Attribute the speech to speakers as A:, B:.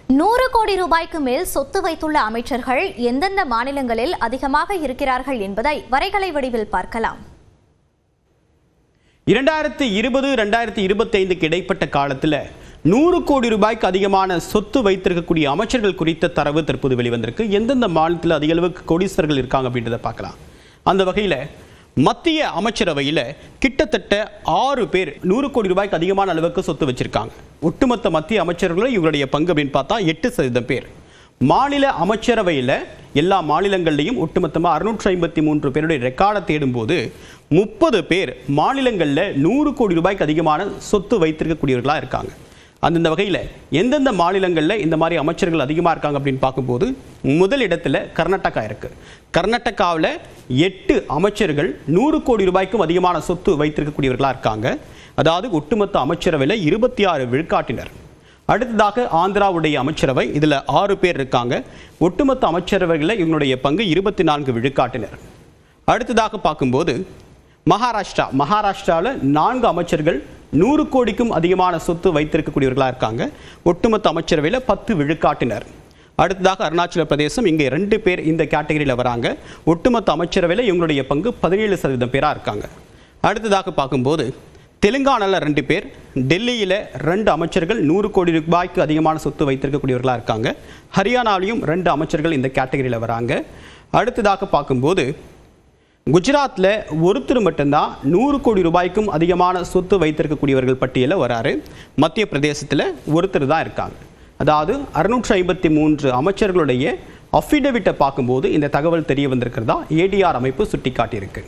A: 100 கோடி ரூபாய்க்கு மேல் சொத்து வைத்துள்ள அமைச்சர்கள் எந்தெந்த மாநிலங்களில் அதிகமாக இருக்கிறார்கள் என்பதை வரைகலை வடிவில் பார்க்கலாம்.
B: 2020-2025 இடைப்பட்ட காலத்தில் 100 கோடி ரூபாய்க்கு அதிகமான சொத்து வைத்திருக்கக்கூடிய அமைச்சர்கள் குறித்த தரவு தற்போது வெளிவந்திருக்கு. எந்தெந்த மாநிலத்தில் அதிக அளவுக்கு கோடீஸ்வரர்கள் இருக்காங்க அப்படின்றத பார்க்கலாம். அந்த வகையில் மத்திய அமைச்சரவையில் கிட்டத்தட்ட 6 பேர் 100 கோடி ரூபாய்க்கு அதிகமான அளவுக்கு சொத்து வச்சிருக்காங்க. ஒட்டுமொத்த மத்திய அமைச்சர்களும் இவருடைய பங்கு அப்படின்னு பார்த்தா 8% பேர். மாநில அமைச்சரவையில் எல்லா மாநிலங்கள்லையும் ஒட்டுமொத்தமாக 653 பேருடைய ரெக்கார்டை தேடும்போது 30 பேர் மாநிலங்களில் 100 கோடி ரூபாய்க்கு அதிகமான சொத்து வைத்திருக்கக்கூடியவர்களாக இருக்காங்க. அந்தந்த வகையில் எந்தெந்த மாநிலங்களில் இந்த மாதிரி அமைச்சர்கள் அதிகமாக இருக்காங்க அப்படின்னு பார்க்கும்போது முதல் இடத்துல கர்நாடகா இருக்குது. கர்நாடகாவில் 8 அமைச்சர்கள் 100 கோடி ரூபாய்க்கும் அதிகமான சொத்து வைத்திருக்கக்கூடியவர்களாக இருக்காங்க. அதாவது ஒட்டுமொத்த அமைச்சரவையில் 26 விழுக்காட்டினர். அடுத்ததாக ஆந்திராவுடைய அமைச்சரவை, இதில் 6 பேர் இருக்காங்க. ஒட்டுமொத்த அமைச்சரவைகளில் இவங்களுடைய பங்கு 24 விழுக்காட்டினர். அடுத்ததாக பார்க்கும்போது மகாராஷ்டிராவில் 4 அமைச்சர்கள் 100 கோடிக்கும் அதிகமான சொத்து வைத்திருக்கக்கூடியவர்களாக இருக்காங்க. ஒட்டுமொத்த அமைச்சரவையில் 10 விழுக்காட்டினர். அடுத்ததாக அருணாச்சல பிரதேசம், இங்கே 2 பேர் இந்த கேட்டகரியில் வராங்க. ஒட்டுமொத்த அமைச்சரவையில் இவங்களுடைய பங்கு 17% பேராக இருக்காங்க. அடுத்ததாக பார்க்கும்போது தெலுங்கானாவில் 2 பேர், டெல்லியில் 2 அமைச்சர்கள் 100 கோடி ரூபாய்க்கு அதிகமான சொத்து வைத்திருக்கக்கூடியவர்களாக இருக்காங்க. ஹரியானாவிலையும் 2 அமைச்சர்கள் இந்த கேட்டகரியில் வராங்க. அடுத்ததாக பார்க்கும்போது குஜராத்தில் ஒருத்தர் மட்டும்தான் 100 கோடி ரூபாய்க்கும் அதிகமான சொத்து வைத்திருக்கக்கூடியவர்கள் பட்டியலில் வராரு. மத்திய பிரதேசத்தில் ஒருத்தர் தான் இருக்காங்க. அதாவது 653 அமைச்சர்களுடைய அஃபிடவிட்டை பார்க்கும்போது இந்த தகவல் தெரிய வந்திருக்கிறதா ஏடிஆர் அமைப்பு சுட்டிக்காட்டியிருக்கு.